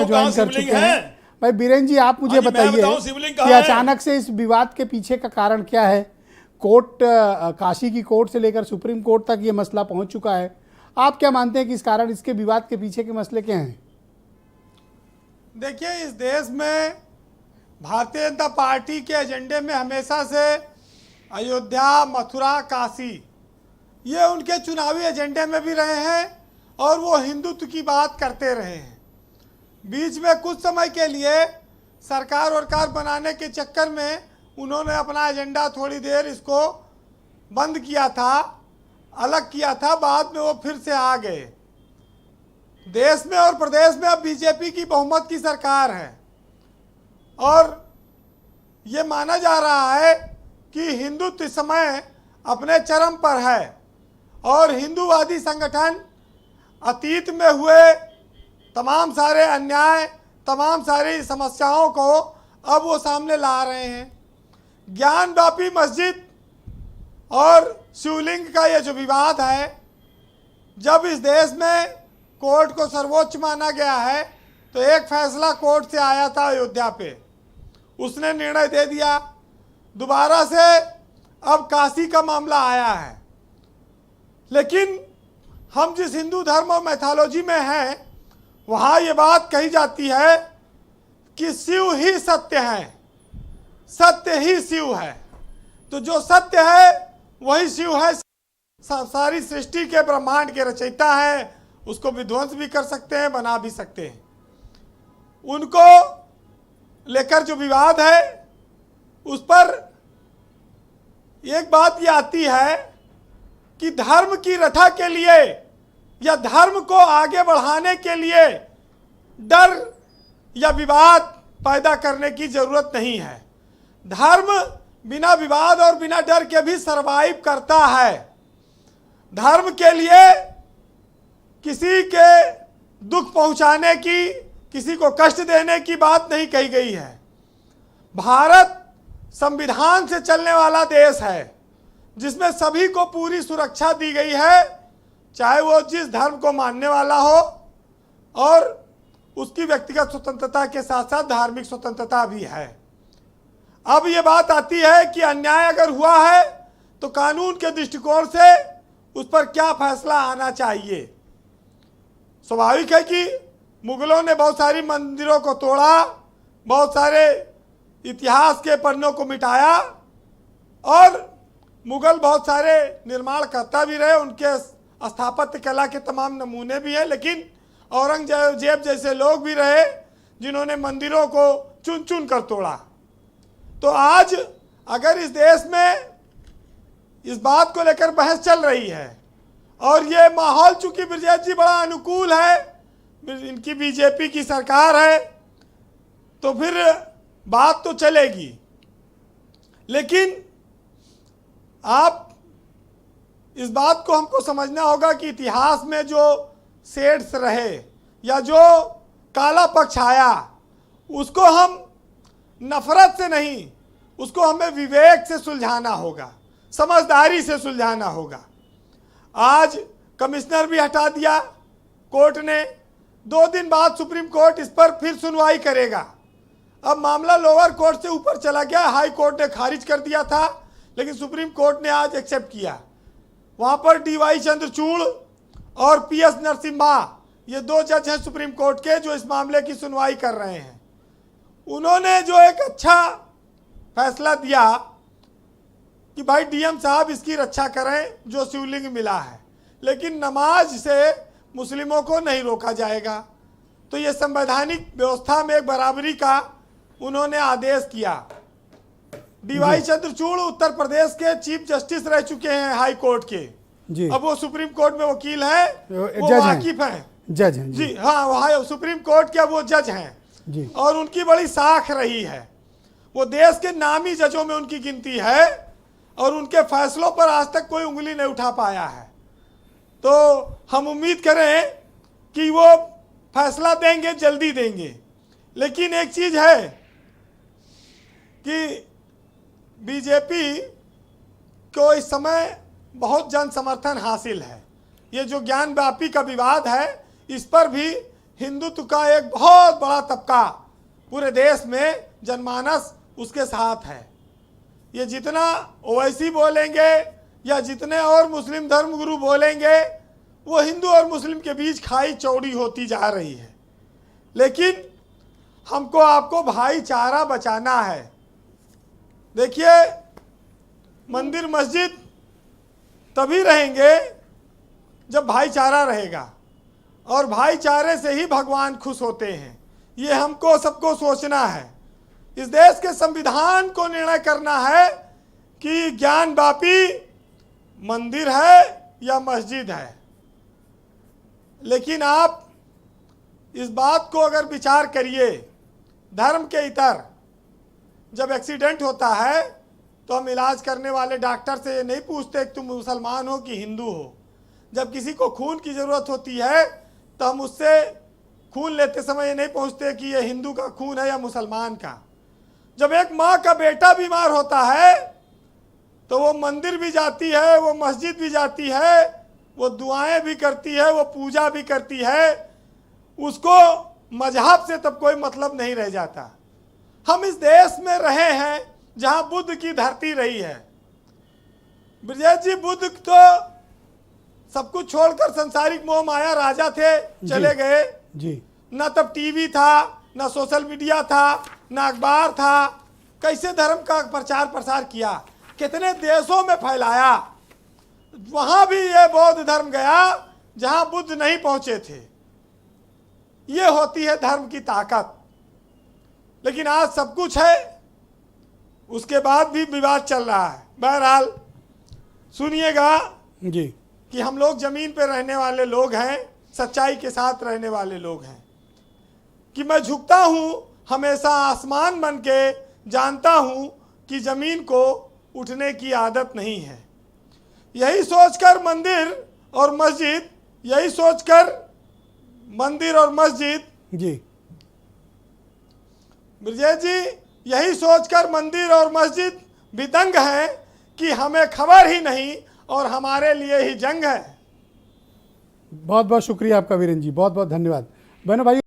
Join कर चुके हैं। भाई बीरेन जी, आप मुझे बताइए कि अचानक से इस विवाद के पीछे का कारण क्या है। कोर्ट, काशी की कोर्ट से लेकर सुप्रीम कोर्ट तक ये मसला पहुंच चुका है। आप क्या मानते हैं कि इस कारण, इसके विवाद के पीछे के मसले क्या हैं? देखिए, इस देश में भारतीय जनता पार्टी के एजेंडे में हमेशा से अयोध्या, मथुरा, काशी ये उनके चुनावी एजेंडे में भी रहे हैं और वो हिंदुत्व की बात करते रहे हैं। बीच में कुछ समय के लिए सरकार वरकार बनाने के चक्कर में उन्होंने अपना एजेंडा थोड़ी देर इसको बंद किया था, अलग किया था, बाद में वो फिर से आ गए। देश में और प्रदेश में अब बीजेपी की बहुमत की सरकार है और ये माना जा रहा है कि हिंदुत्व इस समय अपने चरम पर है और हिंदूवादी संगठन अतीत में हुए तमाम सारे अन्याय, तमाम सारी समस्याओं को अब वो सामने ला रहे हैं। ज्ञानवापी मस्जिद और शिवलिंग का ये जो विवाद है, जब इस देश में कोर्ट को सर्वोच्च माना गया है तो एक फैसला कोर्ट से आया था अयोध्या पे, उसने निर्णय दे दिया। दोबारा से अब काशी का मामला आया है। लेकिन हम जिस हिंदू धर्म और मैथोलॉजी में हैं वहाँ ये बात कही जाती है कि शिव ही सत्य है, सत्य ही शिव है। तो जो सत्य है वही शिव है। सारी सृष्टि के ब्रह्मांड के रचयिता है, उसको विध्वंस भी कर सकते हैं, बना भी सकते हैं। उनको लेकर जो विवाद है उस पर एक बात ये आती है कि धर्म की रक्षा के लिए या धर्म को आगे बढ़ाने के लिए डर या विवाद पैदा करने की जरूरत नहीं है। धर्म बिना विवाद और बिना डर के भी सरवाइव करता है। धर्म के लिए किसी के दुख पहुंचाने की, किसी को कष्ट देने की बात नहीं कही गई है। भारत संविधान से चलने वाला देश है जिसमें सभी को पूरी सुरक्षा दी गई है, चाहे वो जिस धर्म को मानने वाला हो, और उसकी व्यक्तिगत स्वतंत्रता के साथ साथ धार्मिक स्वतंत्रता भी है। अब ये बात आती है कि अन्याय अगर हुआ है तो कानून के दृष्टिकोण से उस पर क्या फैसला आना चाहिए। स्वाभाविक है कि मुगलों ने बहुत सारी मंदिरों को तोड़ा, बहुत सारे इतिहास के पन्नों को मिटाया और मुगल बहुत सारे निर्माण करता भी रहे, उनके स्थापत्य कला के तमाम नमूने भी हैं। लेकिन औरंगजेब जैसे लोग भी रहे जिन्होंने मंदिरों को चुन चुन कर तोड़ा। तो आज अगर इस देश में इस बात को लेकर बहस चल रही है और ये माहौल चूंकि ब्रजेश जी बड़ा अनुकूल है, इनकी बीजेपी की सरकार है, तो फिर बात तो चलेगी। लेकिन आप इस बात को हमको समझना होगा कि इतिहास में जो शेड्स रहे या जो काला पक्ष आया, उसको हम नफरत से नहीं, उसको हमें विवेक से सुलझाना होगा, समझदारी से सुलझाना होगा। आज कमिश्नर भी हटा दिया कोर्ट ने, 2 दिन बाद सुप्रीम कोर्ट इस पर फिर सुनवाई करेगा। अब मामला लोअर कोर्ट से ऊपर चला गया, हाई कोर्ट ने खारिज कर दिया था, लेकिन सुप्रीम कोर्ट ने आज एक्सेप्ट किया। वहाँ पर DY चंद्रचूड़ और PS नरसिम्हा, ये 2 जज हैं सुप्रीम कोर्ट के जो इस मामले की सुनवाई कर रहे हैं। उन्होंने जो एक अच्छा फैसला दिया कि भाई DM साहब इसकी रक्षा करें जो शिवलिंग मिला है, लेकिन नमाज से मुस्लिमों को नहीं रोका जाएगा। तो ये संवैधानिक व्यवस्था में एक बराबरी का उन्होंने आदेश किया। DY चंद्रचूड़ उत्तर प्रदेश के चीफ जस्टिस रह चुके हैं हाई कोर्ट के जी। अब वो सुप्रीम कोर्ट में वकील हैं, वो वाकिफ हैं, जज हैं जी। हाँ, वहाँ सुप्रीम कोर्ट के वो जज हैं जी। और उनकी बड़ी साख रही है, वो देश के नामी जजों में उनकी गिनती है और उनके फैसलों पर आज तक कोई उंगली नहीं उठा पाया है। तो हम उम्मीद करें कि वो फैसला देंगे, जल्दी देंगे। लेकिन एक चीज है कि बीजेपी को इस समय बहुत जन समर्थन हासिल है। ये जो ज्ञानवापी का विवाद है, इस पर भी हिंदुत्व का एक बहुत बड़ा तबका पूरे देश में जनमानस उसके साथ है। ये जितना ओवैसी बोलेंगे या जितने और मुस्लिम धर्मगुरु बोलेंगे, वो हिंदू और मुस्लिम के बीच खाई चौड़ी होती जा रही है। लेकिन हमको आपको भाईचारा बचाना है। देखिए, मंदिर मस्जिद तभी रहेंगे जब भाईचारा रहेगा, और भाईचारे से ही भगवान खुश होते हैं। ये हमको सबको सोचना है। इस देश के संविधान को निर्णय करना है कि ज्ञान व्यापी मंदिर है या मस्जिद है। लेकिन आप इस बात को अगर विचार करिए, धर्म के इतर जब एक्सीडेंट होता है तो हम इलाज करने वाले डॉक्टर से ये नहीं पूछते कि तुम मुसलमान हो कि हिंदू हो। जब किसी को खून की ज़रूरत होती है तो हम उससे खून लेते समय ये नहीं पूछते कि ये हिंदू का खून है या मुसलमान का। जब एक माँ का बेटा बीमार होता है तो वो मंदिर भी जाती है, वो मस्जिद भी जाती है, वो दुआएं भी करती है, वो पूजा भी करती है। उसको मजहब से तब कोई मतलब नहीं रह जाता। हम इस देश में रहे हैं जहां बुद्ध की धरती रही है। ब्रजेश जी, बुद्ध तो सब कुछ छोड़कर संसारिक मोह माया राजा थे, चले गए जी। न तब टीवी था, न सोशल मीडिया था, न अखबार था। कैसे धर्म का प्रचार प्रसार किया, कितने देशों में फैलाया। वहां भी ये बौद्ध धर्म गया जहां बुद्ध नहीं पहुंचे थे। ये होती है धर्म की ताकत। लेकिन आज सब कुछ है, उसके बाद भी विवाद चल रहा है। बहरहाल सुनिएगा जी कि हम लोग जमीन पर रहने वाले लोग हैं, सच्चाई के साथ रहने वाले लोग हैं। कि मैं झुकता हूं हमेशा आसमान बन के, जानता हूं कि जमीन को उठने की आदत नहीं है। यही सोचकर मंदिर और मस्जिद, यही सोचकर मंदिर और मस्जिद जी ब्रजेश जी, यही सोचकर मंदिर और मस्जिद भी दंग है कि हमें खबर ही नहीं और हमारे लिए ही जंग है। बहुत बहुत शुक्रिया आपका वीरेंद्र जी, बहुत बहुत धन्यवाद। बहनों भाई।